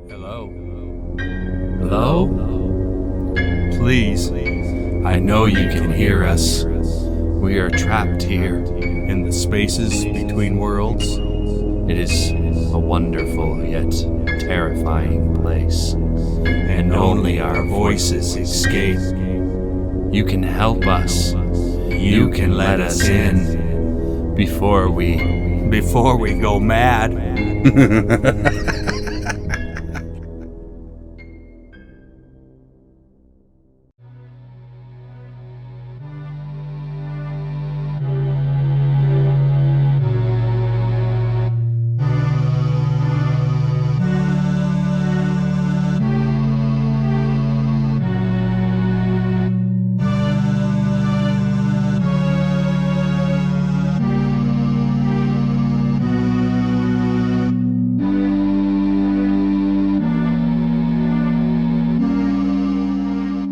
Hello? Hello? Please, I know you can hear us. We are trapped here in the spaces between worlds. It is a wonderful yet terrifying place, and only our voices escape. You can help us. You can let us in before we go mad.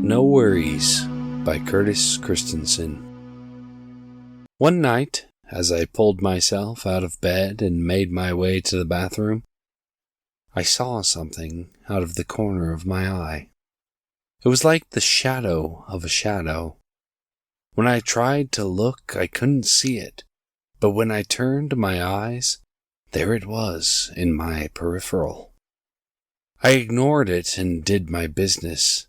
No Worries by Curtiss Christensen. One night, as I pulled myself out of bed and made my way to the bathroom, I saw something out of the corner of my eye. It was like the shadow of a shadow. When I tried to look, I couldn't see it, but when I turned my eyes, there it was in my peripheral. I ignored it and did my business.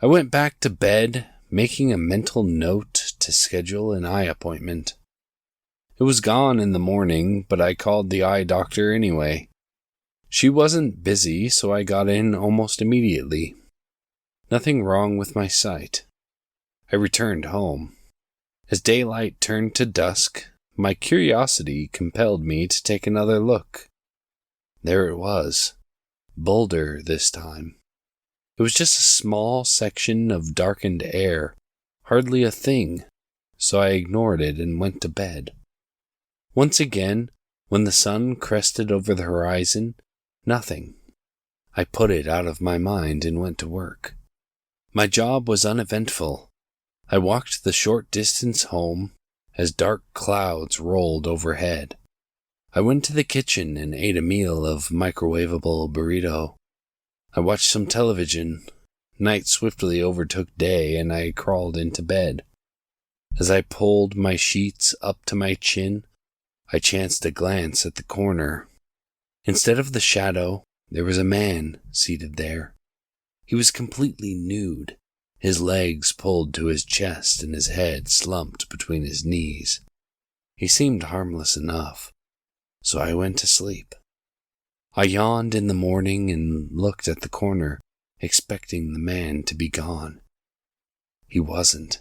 I went back to bed, making a mental note to schedule an eye appointment. It was gone in the morning, but I called the eye doctor anyway. She wasn't busy, so I got in almost immediately. Nothing wrong with my sight. I returned home. As daylight turned to dusk, my curiosity compelled me to take another look. There it was, Boulder this time. It was just a small section of darkened air, hardly a thing, so I ignored it and went to bed. Once again, when the sun crested over the horizon, nothing. I put it out of my mind and went to work. My job was uneventful. I walked the short distance home as dark clouds rolled overhead. I went to the kitchen and ate a meal of microwavable burrito. I watched some television. Night swiftly overtook day, and I crawled into bed. As I pulled my sheets up to my chin, I chanced a glance at the corner. Instead of the shadow, there was a man seated there. He was completely nude, his legs pulled to his chest and his head slumped between his knees. He seemed harmless enough, so I went to sleep. I yawned in the morning and looked at the corner, expecting the man to be gone. He wasn't.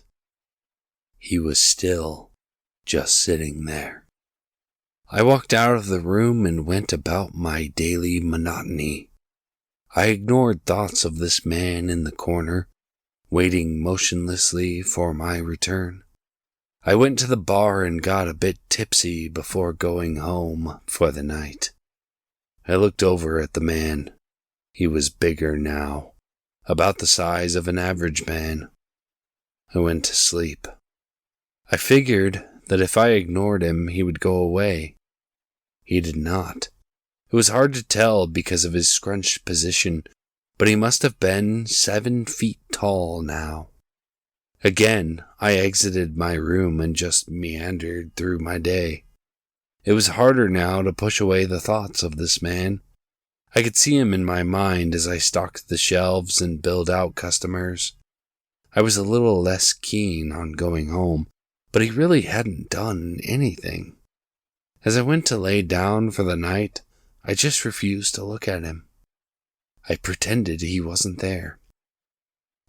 He was still just sitting there. I walked out of the room and went about my daily monotony. I ignored thoughts of this man in the corner, waiting motionlessly for my return. I went to the bar and got a bit tipsy before going home for the night. I looked over at the man. He was bigger now, about the size of an average man. I went to sleep. I figured that if I ignored him, he would go away. He did not. It was hard to tell because of his scrunched position, but he must have been 7 feet tall now. Again, I exited my room and just meandered through my day. It was harder now to push away the thoughts of this man. I could see him in my mind as I stocked the shelves and billed out customers. I was a little less keen on going home, but he really hadn't done anything. As I went to lay down for the night, I just refused to look at him. I pretended he wasn't there.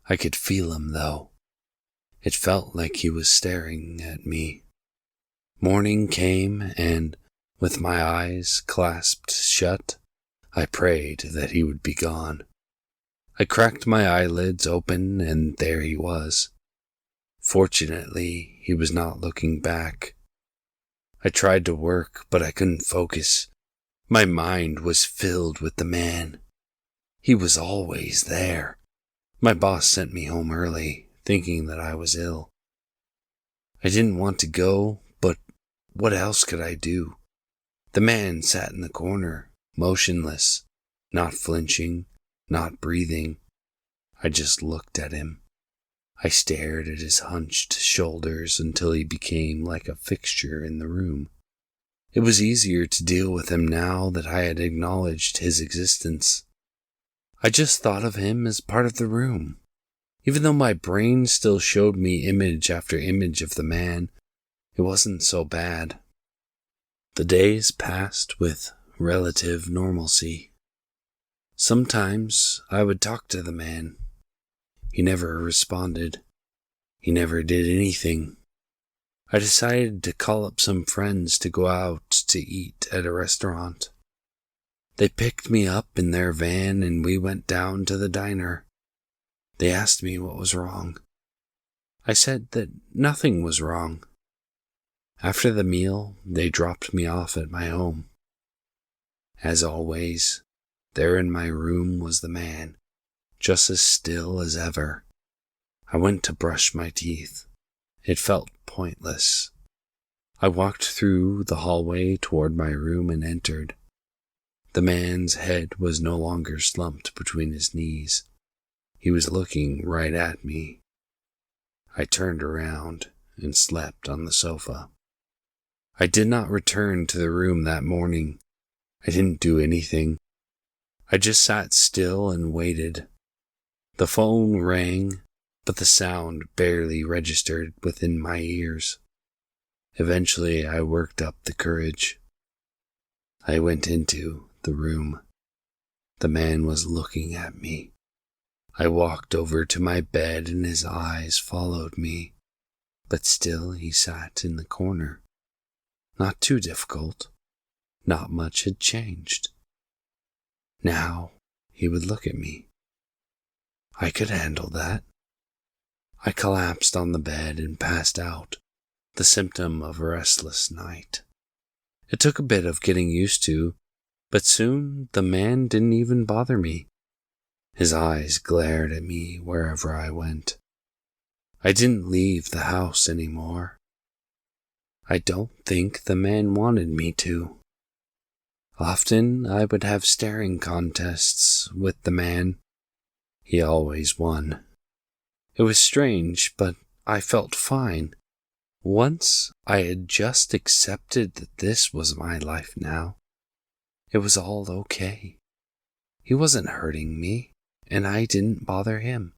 I could feel him, though. It felt like he was staring at me. Morning came, and, with my eyes clasped shut, I prayed that he would be gone. I cracked my eyelids open, and there he was. Fortunately, he was not looking back. I tried to work, but I couldn't focus. My mind was filled with the man. He was always there. My boss sent me home early, thinking that I was ill. I didn't want to go, but what else could I do? The man sat in the corner, motionless. not flinching, not breathing. I just looked at him. I stared at his hunched shoulders until he became like a fixture in the room. It was easier to deal with him now that I had acknowledged his existence. I just thought of him as part of the room. Even though my brain still showed me image after image of the man, it wasn't so bad. The days passed with relative normalcy. Sometimes I would talk to the man. He never responded. He never did anything. I decided to call up some friends to go out to eat at a restaurant. They picked me up in their van and we went down to the diner. They asked me what was wrong. I said that nothing was wrong. After the meal, they dropped me off at my home. As always, there in my room was the man, just as still as ever. I went to brush my teeth. It felt pointless. I walked through the hallway toward my room and entered. The man's head was no longer slumped between his knees. He was looking right at me. I turned around and slept on the sofa. I did not return to the room that morning. I didn't do anything. I just sat still and waited. The phone rang, but the sound barely registered within my ears. Eventually, I worked up the courage. I went into the room. The man was looking at me. I walked over to my bed and his eyes followed me, but still he sat in the corner. Not too difficult. Not much had changed. Now he would look at me. I could handle that. I collapsed on the bed and passed out, the symptom of a restless night. It took a bit of getting used to, but soon the man didn't even bother me. His eyes glared at me wherever I went. I didn't leave the house anymore. I don't think the man wanted me to. Often I would have staring contests with the man. He always won. It was strange, but I felt fine. Once I had just accepted that this was my life now. It was all okay. He wasn't hurting me, and I didn't bother him.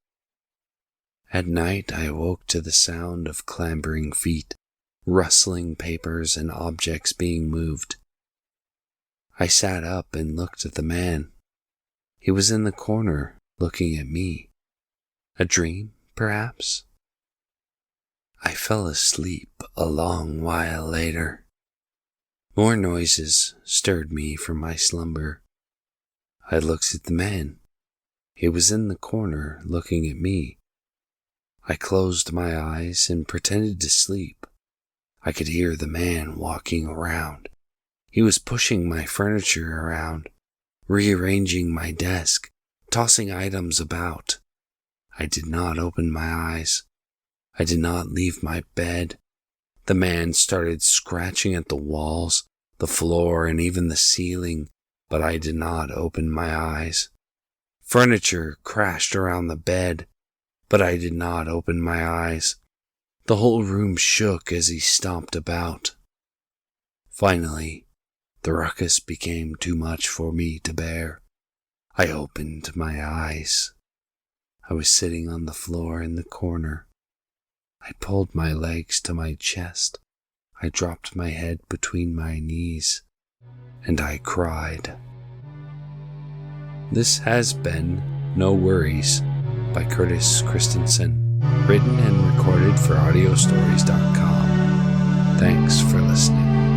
At night I awoke to the sound of clambering feet, rustling papers, and objects being moved. I sat up and looked at the man. He was in the corner, looking at me. A dream, perhaps? I fell asleep a long while later. More noises stirred me from my slumber. I looked at the man. He was in the corner, looking at me. I closed my eyes and pretended to sleep. I could hear the man walking around. He was pushing my furniture around, rearranging my desk, tossing items about. I did not open my eyes. I did not leave my bed. The man started scratching at the walls, the floor, and even the ceiling, but I did not open my eyes. Furniture crashed around the bed, but I did not open my eyes. The whole room shook as he stomped about. Finally, the ruckus became too much for me to bear. I opened my eyes. I was sitting on the floor in the corner. I pulled my legs to my chest. I dropped my head between my knees, and I cried. This has been No Worries by Curtiss Christensen, written and recorded for audiostories.com. Thanks for listening.